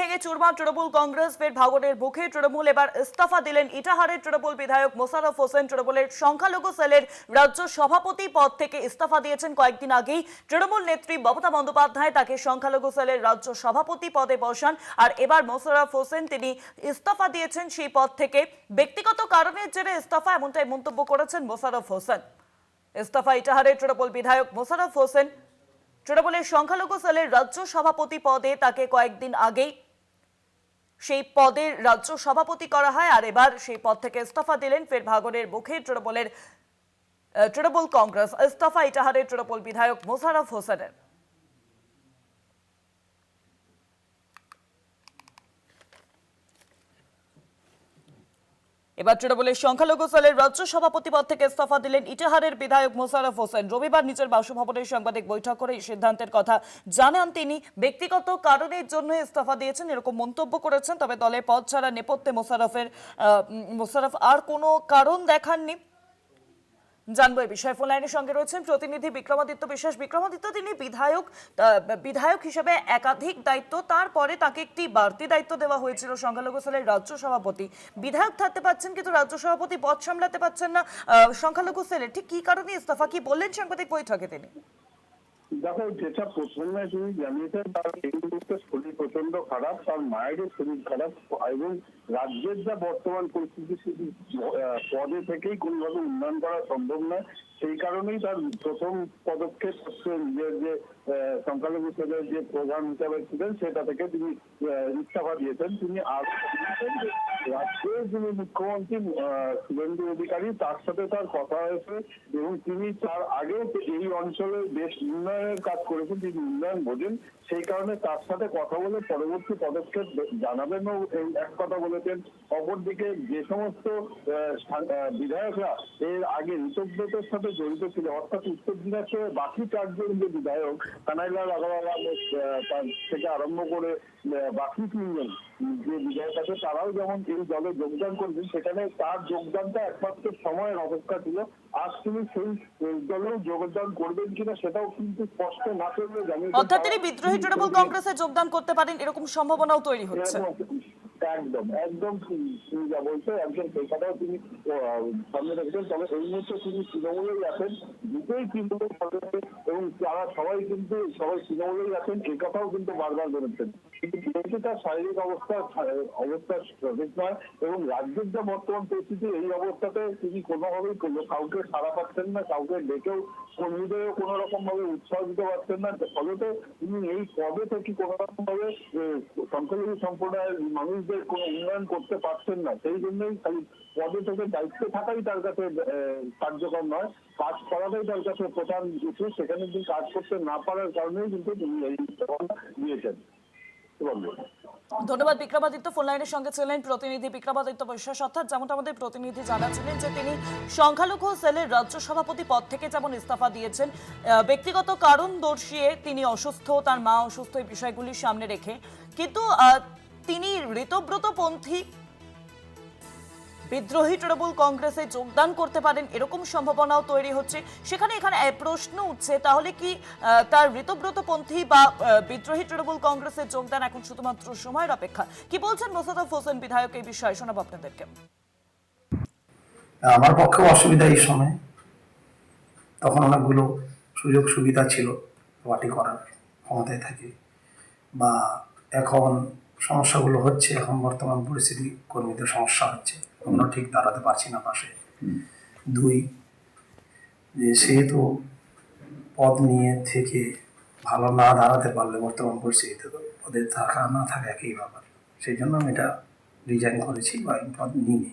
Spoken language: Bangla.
ভেঙে চুরমার তৃণমূল কংগ্রেস, ফের ভাঙনের মুখে তৃণমূল। এবার ইস্তফা দিলেন ইটাহারের তৃণমূল বিধায়ক মোশাররফ হোসেন। তৃণমূলের সংখ্যালঘু সেলের রাজ্য সভাপতি পদ থেকে ইস্তফা দিয়েছেন কয়েকদিন আগেই তৃণমূল নেত্রী মমতা বন্দ্যোপাধ্যায়। তাকে সংখ্যালঘু সেলের রাজ্য সভাপতি পদে বসান। আর এবার মোশাররফ হোসেন তিনি ইস্তফা দিয়েছেন সেই পদ থেকে। ব্যক্তিগত কারণের জেরে ইস্তফা, এমনটাই মন্তব্য করেছেন মোশাররফ হোসেন। ইস্তফা ইটাহারের তৃণমূল বিধায়ক মোশাররফ হোসেন। তৃণমূলের সংখ্যালঘু সেলের রাজ্য সভাপতি পদে তাকে কয়েকদিন আগেই সেই পদের রাজ্য সভাপতি করা হয়, আর এবার সেই পদ থেকে ইস্তফা দিলেন ফের ভাঙনের মুখে তৃণমূল কংগ্রেস। ইস্তফা ইটাহারের তৃণমূল বিধায়ক মোশাররফ হোসেনের। এবার তৃণমূলের সংখ্যালঘু সেলের রাজ্য সভাপতি পদ থেকে ইস্তফা দিলেন ইটাহারের বিধায়ক মোশাররফ হোসেন। রবিবার নিজের বাসভবনের সাংবাদিক বৈঠক করে এই সিদ্ধান্তের কথা জানান তিনি। ব্যক্তিগত কারণের জন্য ইস্তফা দিয়েছেন এরকম মন্তব্য করেছেন। তবে দলের পদ ছাড়া নেপথ্যে মোশাররফ আর কোনো কারণ দেখাননি। জানবো এই বিষয়ে ফোন লাইনের সঙ্গে রয়েছেন প্রতিনিধি বিক্রমাদিত্য বিশ্বাস। বিক্রমাদিত্য, তিনি বিধায়ক হিসেবে একাধিক দায়িত্ব, তারপরে তাকে একটি বাড়তি দায়িত্ব দেওয়া হয়েছিল সংখ্যালঘু সেলের রাজ্য সভাপতি। বিধায়ক থাকতে পারছেন কিন্তু রাজ্য সভাপতি পদ সামলাতে পারছেন না সংখ্যালঘু সেলের। ঠিক কি কারণে ইস্তফা, কি বললেন সাংবাদিক বৈঠকে তিনি? দেখো, যেটা প্রথমে তিনি জানিয়েছেন তার এই মুহূর্তে শরীর প্রচন্ড খারাপ, তার মায়েরও শরীর খারাপ এবং রাজ্যের যা বর্তমান পরিস্থিতি সেটি পদে থেকেই কোনোভাবে উন্নয়ন করা সম্ভব নয়। সেই কারণেই তার প্রথম পদক্ষেপ হচ্ছে নিজের যে সংখ্যালঘু সেলের যে প্রধান হিসাবে ছিলেন সেটা থেকে তিনি ইস্তফা দিয়েছেন। তিনি রাজ্যের যিনি মুখ্যমন্ত্রী শুভেন্দু অধিকারী, তার সাথে তার কথা হয়েছে এবং তিনি তার আগেও এই অঞ্চলে বেশ উন্নয়নের কাজ করেছেন, তিনি উন্নয়ন বোঝেন। সেই কারণে তার সাথে কথা বলে পরবর্তী পদক্ষেপ জানাবেনও এই এক কথা বলেছেন। অপরদিকে যে সমস্ত বিধায়করা এর আগে ঋতব্রতের সাথে জড়িত ছিল, অর্থাৎ উত্তর দিনাজপুরের বাকি চারজন যে বিধায়ক কানাইলাল আগরওয়ালা থেকে আরম্ভ করে বাকি তিনজন যে বিধায়ক আছে, তারাও যেমন এই দলে যোগদান করবেন, সেখানে তার যোগদানটা একমাত্র সময়ের অপেক্ষা ছিল। আজ তিনি সেই দলেও যোগদান করবেন কিনা সেটাও কিন্তু স্পষ্ট না করলে জানিয়ে, অর্থাৎ তিনি বিদ্রোহী তৃণমূল কংগ্রেসে যোগদান করতে পারেন এরকম সম্ভাবনাও তৈরি হচ্ছে। একদম তুমি যা বলছো একদম সেই কথাও তিনি সামনে রেখেছেন। তবে এই মুহূর্তে তিনি তৃণমূলেই আছেন, দুটোই তৃণমূল এবং তারা সবাই তৃণমূলেই আছেন, এই কথাও কিন্তু বারবার বলেছেন। কিন্তু তার শারীরিক অবস্থা সঠিক নয় এবং রাজ্যের যা বর্তমান পরিস্থিতি, এই অবস্থাতে তিনি কোনোভাবেই কাউকে সাড়া পাচ্ছেন না, কাউকে ডেকেও কর্মীদেরও কোনো রকম ভাবে উৎসাহ দিতে পারছেন না। ফলতে তিনি এই পদে থেকে কোনো রকম ভাবে সংখ্যালঘু সম্প্রদায়ের মানুষদের কোনো উন্নয়ন করতে পারছেন না। সেই জন্যই খালি পদে থেকে দায়িত্বে থাকাই তার কাছে কার্যকর নয়, কাজ করাটাই তার কাছে প্রধান ইস্যু। সেখানে তিনি কাজ করতে না পারার কারণেই কিন্তু তিনি এই দিয়েছেন। ধন্যবাদ বিক্রমাদিত্য। ফোন লাইনের সঙ্গে ছিলেন প্রতিনিধি বিক্রমাদিত্য বিশ্বাস। অর্থাৎ যেমনটা আমাদের প্রতিনিধি জানাচ্ছিলেন যে তিনি সংখ্যালঘু সেলের রাজ্য সভাপতি পদ থেকে যেমন ইস্তফা দিয়েছেন, ব্যক্তিগত কারণ দর্শিয়ে তিনি অসুস্থ, তার মা অসুস্থ, এই বিষয়গুলি সামনে রেখে, কিন্তু তিনি ঋতব্রতপন্থী বিদ্রোহী তৃণমূল কংগ্রেসে যোগদান করতে পারেন এরকম সম্ভাবনাও তৈরি হচ্ছে। এখানে প্রশ্ন উঠছে, তাহলে কি তার ঋতব্রতপন্থী বা বিদ্রোহী তৃণমূল কংগ্রেসে যোগদান এখন শুধুমাত্র সময়ের অপেক্ষা? কি বলছেন মোশাররফ হোসেন বিধায়ক এই বিষয়ে, শোনাবো আপনাদেরকে। আমার পক্ষে অসুবিধা এই সময়, তখন অনেকগুলো সুযোগ সুবিধা ছিল পার্টি করার ক্ষমতায় থাকে, বা এখন সমস্যাগুলো হচ্ছে, এখন বর্তমান পরিস্থিতি কর্মীদের সমস্যা হচ্ছে, আমরা ঠিক দাঁড়াতে পারছি না পাশে। দুই, যে সেহেতু পদ নিয়ে থেকে ভালো না দাঁড়াতে পারলে বর্তমান পরিস্থিতিতে পদে থাকা না থাকা একই ব্যাপার, সেই জন্য আমি এটা রিজাইন করেছি বা পদ নিইনি।